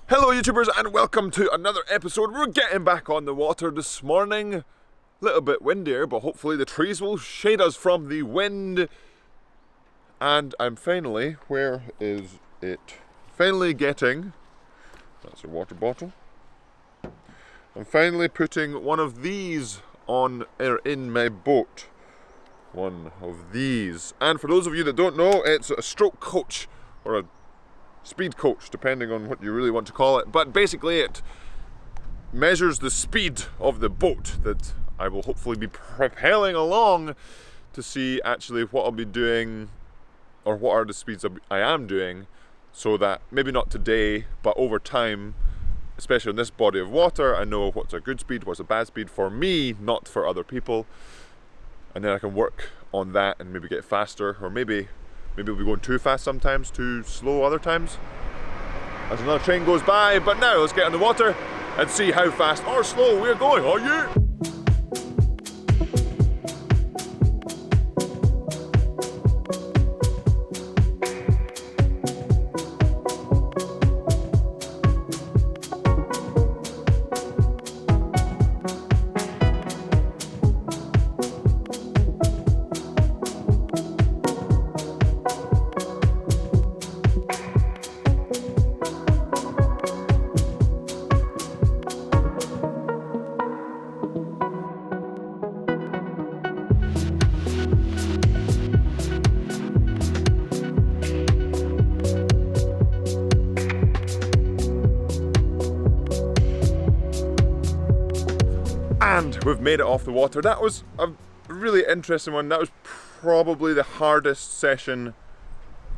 Hello YouTubers and welcome to another episode. We're getting back on the water this morning. A little bit windier, but hopefully the trees will shade us from the wind. And I'm finally, where is it? Finally getting, that's a water bottle. I'm finally putting one of these on or in my boat. One of these. And for those of you that don't know, it's a stroke coach or a speed coach, depending on what you really want to call it. But basically it measures the speed of the boat that I will hopefully be propelling along to see actually what I'll be doing, or what are the speeds I am doing, so that maybe not today, but over time, especially in this body of water, I know what's a good speed, what's a bad speed for me, not for other people. And then I can work on that and maybe get faster, or maybe we'll be going too fast sometimes, too slow other times, as another train goes by. But now let's get on the water and see how fast or slow we're going, are you? And we've made it off the water. That was a really interesting one. That was probably the hardest session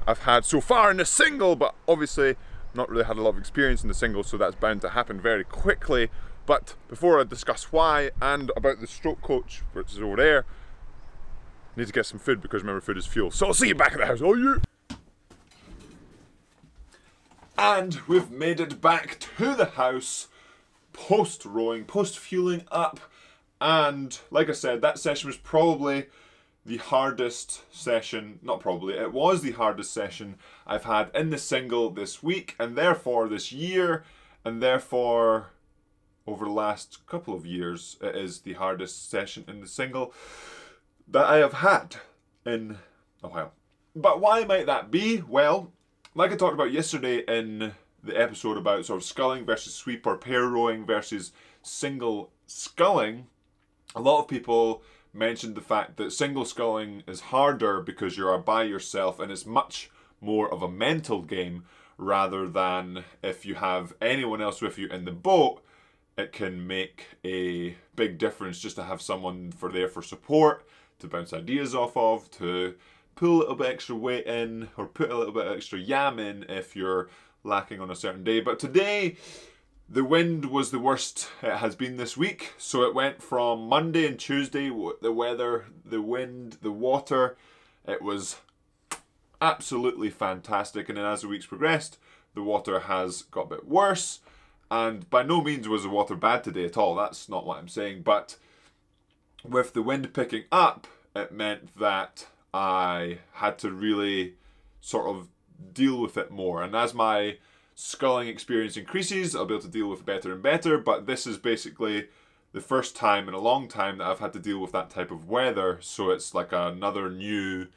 I've had so far in the single, but obviously not really had a lot of experience in the single, so that's bound to happen very quickly. But before I discuss why and about the stroke coach, which is over there, I need to get some food, because remember, food is fuel. So I'll see you back at the house, are you? And we've made it back to the house, post-rowing, post-fueling up, and like I said, that session was probably the hardest session, not probably, it was the hardest session I've had in the single this week, and therefore this year, and therefore over the last couple of years, it is the hardest session in the single that I have had in a while. But why might that be? Well, like I talked about yesterday in the episode about sort of sculling versus sweep, or pair rowing versus single sculling, a lot of people mentioned the fact that single sculling is harder because you are by yourself and it's much more of a mental game, rather than if you have anyone else with you in the boat. It can make a big difference just to have someone there for support, to bounce ideas off of, to pull a little bit extra weight in, or put a little bit extra yam in if you're lacking on a certain day. But today the wind was the worst it has been this week. So it went from Monday and Tuesday, the weather, the wind, the water, it was absolutely fantastic. And then as the weeks progressed, the water has got a bit worse. And by no means was the water bad today at all, that's not what I'm saying. But with the wind picking up, it meant that I had to really sort of deal with it more. And as my sculling experience increases, I'll be able to deal with it better and better. But this is basically the first time in a long time that I've had to deal with that type of weather. So it's like another new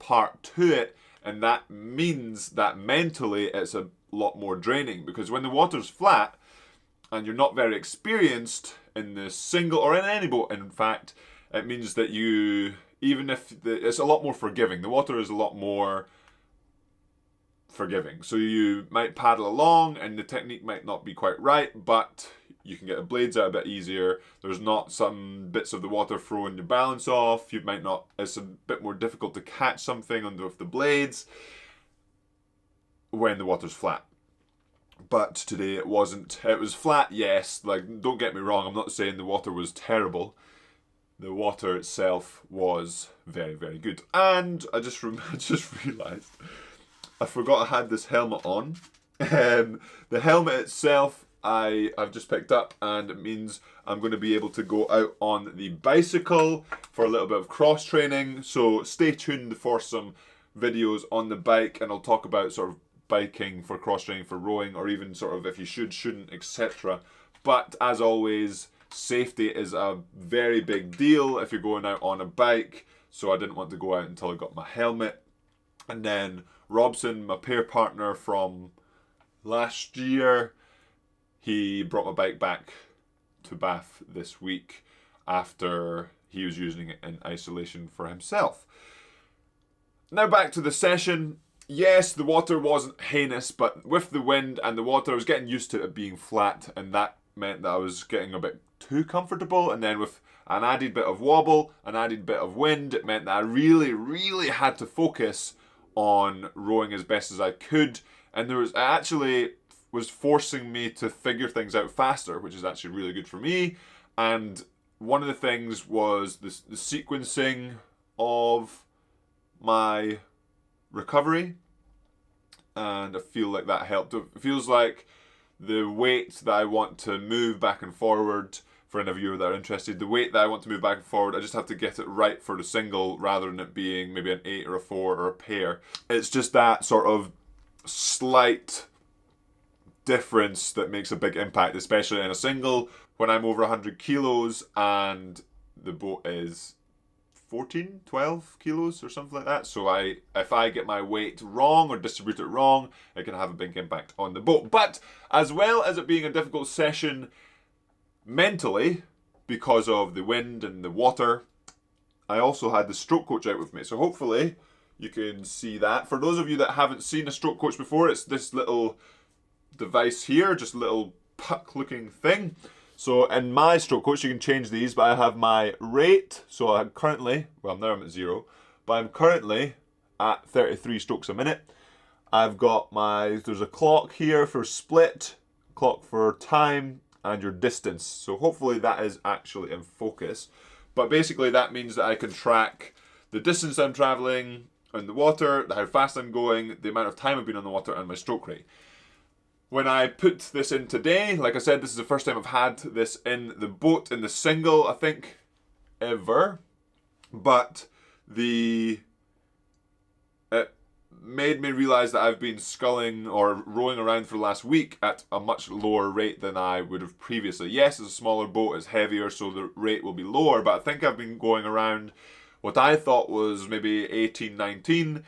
part to it. And that means that mentally it's a lot more draining, because when the water's flat and you're not very experienced in the single, or in any boat in fact, it means that you, even if it's a lot more forgiving. The water is a lot more forgiving. So you might paddle along and the technique might not be quite right, but you can get the blades out a bit easier. There's not some bits of the water throwing your balance off. You might not, it's a bit more difficult to catch something with the blades when the water's flat. But today it wasn't. It was flat, yes. Like, don't get me wrong, I'm not saying the water was terrible. The water itself was very, very good. And I just realised I forgot I had this helmet on. The helmet itself I've just picked up, and it means I'm going to be able to go out on the bicycle for a little bit of cross training. So stay tuned for some videos on the bike, and I'll talk about sort of biking, for cross-training, for rowing, or even sort of if you should, shouldn't, etc. But as always, safety is a very big deal if you're going out on a bike. So I didn't want to go out until I got my helmet. And then Robson, my pair partner from last year, he brought my bike back to Bath this week after he was using it in isolation for himself. Now back to the session. Yes, the water wasn't heinous, but with the wind and the water, I was getting used to it being flat, and that meant that I was getting a bit too comfortable. And then with an added bit of wobble, an added bit of wind, it meant that I really had to focus on rowing as best as I could. And it actually was forcing me to figure things out faster, which is actually really good for me. And one of the things was the sequencing of my recovery, and I feel like that helped. It feels like the weight that I want to move back and forward, for any of you that are interested, the weight that I want to move back and forward, I just have to get it right for the single rather than it being maybe an 8 or a 4 or a pair. It's just that sort of slight difference that makes a big impact, especially in a single when I'm over 100 kilos and the boat is 12 kilos or something like that. So if I get my weight wrong or distribute it wrong, it can have a big impact on the boat. But as well as it being a difficult session mentally, because of the wind and the water, I also had the stroke coach out with me. So hopefully you can see that. For those of you that haven't seen a stroke coach before, it's this little device here, just a little puck looking thing. So in my stroke coach, you can change these, but I have my rate. So I'm currently, well now I'm at 0, but I'm currently at 33 strokes a minute. I've got there's a clock here for split, clock for time, and your distance. So hopefully that is actually in focus. But basically that means that I can track the distance I'm traveling in the water, how fast I'm going, the amount of time I've been on the water, and my stroke rate. When I put this in today, like I said, this is the first time I've had this in the boat, in the single, I think, ever. But it made me realize that I've been sculling or rowing around for the last week at a much lower rate than I would have previously. Yes, it's a smaller boat, it's heavier, so the rate will be lower, but I think I've been going around what I thought was maybe 18, 19,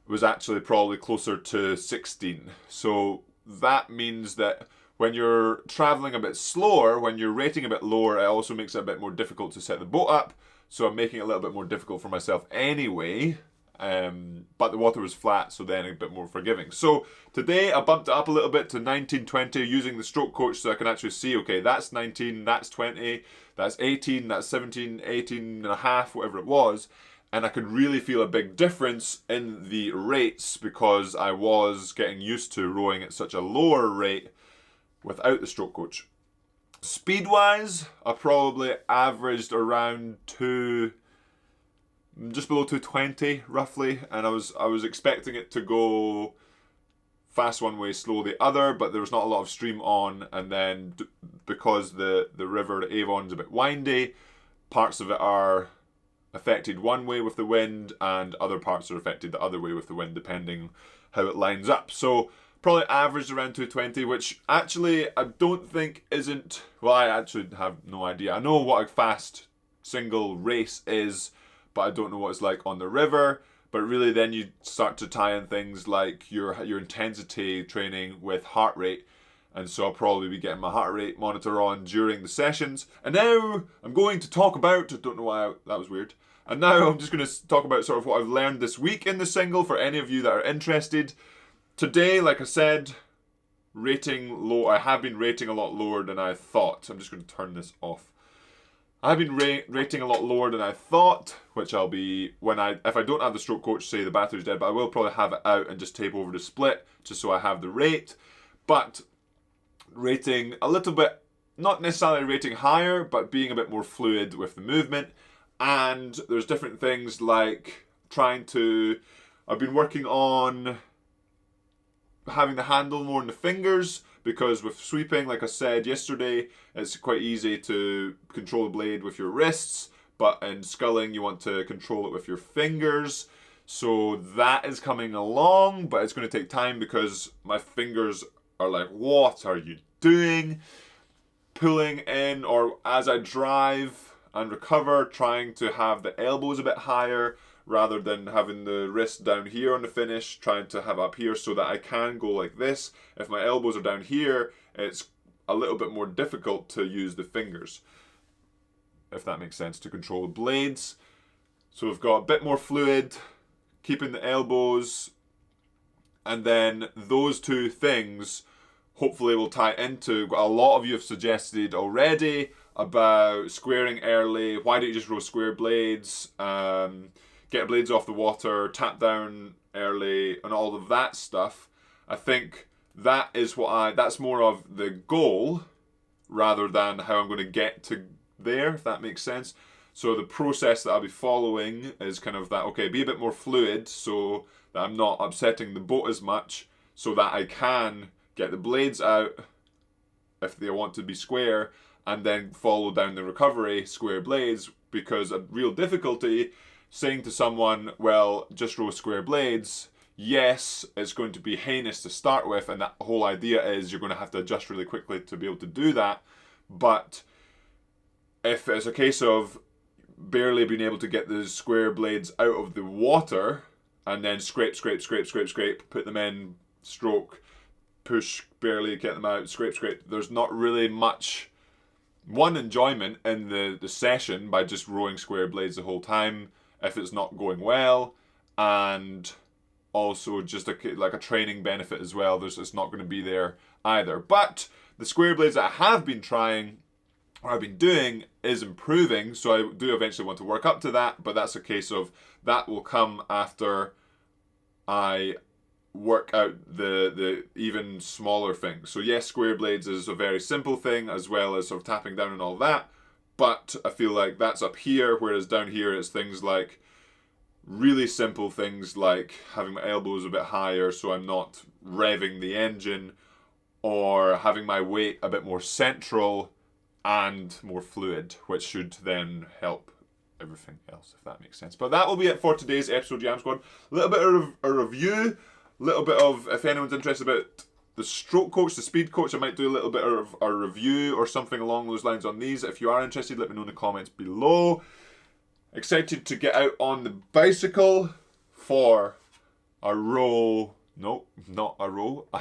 was actually probably closer to 16. So that means that when you're traveling a bit slower, when you're rating a bit lower, it also makes it a bit more difficult to set the boat up. So I'm making it a little bit more difficult for myself anyway. But the water was flat, so then a bit more forgiving. So today I bumped it up a little bit to 19, 20 using the stroke coach, so I can actually see, okay, that's 19, that's 20, that's 18, that's 17, 18 and a half, whatever it was. And I could really feel a big difference in the rates because I was getting used to rowing at such a lower rate without the stroke coach. Speed-wise, I probably averaged around just below 220 roughly, and I was expecting it to go fast one way, slow the other, but there was not a lot of stream on, and then because the river, the Avon's a bit windy, parts of it are affected one way with the wind and other parts are affected the other way with the wind, depending how it lines up. So probably averaged around 220, which actually I don't think isn't, well, I actually have no idea. I know what a fast single race is, but I don't know what it's like on the river. But really then you start to tie in things like your intensity training with heart rate. And so I'll probably be getting my heart rate monitor on during the sessions. And now I'm going to talk about, I don't know why that was weird. And now I'm just going to talk about sort of what I've learned this week in the single for any of you that are interested. Today, like I said, rating low. I have been rating a lot lower than I thought. I'm just going to turn this off. I've been rating a lot lower than I thought, which I'll be, if I don't have the stroke coach, say the battery's dead, but I will probably have it out and just tape over the split, just so I have the rate. But rating a little bit, not necessarily rating higher, but being a bit more fluid with the movement. And there's different things like I've been working on having the handle more in the fingers, because with sweeping, like I said yesterday, it's quite easy to control the blade with your wrists, but in sculling you want to control it with your fingers. So that is coming along, but it's going to take time because my fingers are like, what are you doing? Pulling in, or as I drive and recover, trying to have the elbows a bit higher rather than having the wrist down here on the finish, trying to have up here so that I can go like this. If my elbows are down here, it's a little bit more difficult to use the fingers, if that makes sense, to control the blades. So we've got a bit more fluid, keeping the elbows, and then those two things hopefully will tie into what a lot of you have suggested already about squaring early. Why don't you just row square blades, get blades off the water, tap down early, and all of that stuff. I think that is that's more of the goal rather than how I'm going to get to there, if that makes sense. So the process that I'll be following is kind of that, okay, be a bit more fluid so that I'm not upsetting the boat as much, so that I can get the blades out if they want to be square, and then follow down the recovery square blades, because a real difficulty saying to someone, well, just row square blades, yes, it's going to be heinous to start with, and that whole idea is you're going to have to adjust really quickly to be able to do that. But if it's a case of barely being able to get the square blades out of the water, and then scrape, put them in, stroke, push, barely get them out, scrape, there's not really much enjoyment in the session by just rowing square blades the whole time if it's not going well, and also just like a training benefit as well. It's not going to be there either. But the square blades that I have been trying, or I've been doing, is improving, so I do eventually want to work up to that, but that's a case of that will come after I work out the even smaller things. So yes, square blades is a very simple thing, as well as sort of tapping down and all that, but I feel like that's up here, whereas down here it's things like really simple things like having my elbows a bit higher so I'm not revving the engine, or having my weight a bit more central and more fluid, which should then help everything else, if that makes sense. But that will be it for today's episode, Jam Squad. A little bit of a review, a little bit of, if anyone's interested about the stroke coach, the speed coach, I might do a little bit of a review or something along those lines on these. If you are interested, let me know in the comments below. Excited to get out on the bicycle for a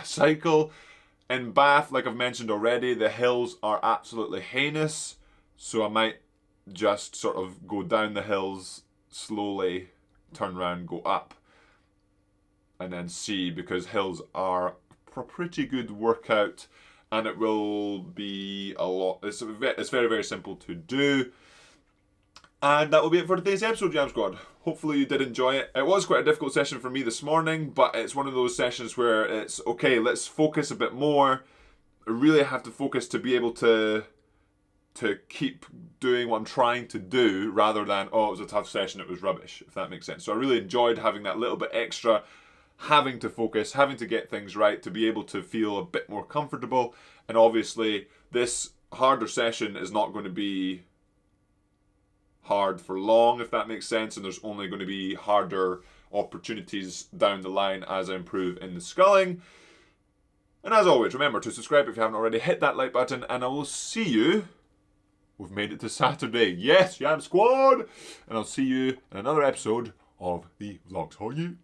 cycle in Bath. Like I've mentioned already, the hills are absolutely heinous, so I might just sort of go down the hills slowly, turn around, go up, and then see, because hills are a pretty good workout, and it will be a lot. It's very, very simple to do. And that will be it for today's episode, Jam Squad. Hopefully you did enjoy it. It was quite a difficult session for me this morning, but it's one of those sessions where it's, okay, let's focus a bit more. I really have to focus to be able to keep doing what I'm trying to do, rather than, oh, it was a tough session, it was rubbish, if that makes sense. So I really enjoyed having that little bit extra, having to focus, having to get things right to be able to feel a bit more comfortable. And obviously this harder session is not going to be hard for long, if that makes sense, and there's only going to be harder opportunities down the line as I improve in the sculling. And as always, remember to subscribe if you haven't already, hit that like button, and I will see you. We've made it to Saturday. Yes, Jam Squad! And I'll see you in another episode of the vlogs. How are you?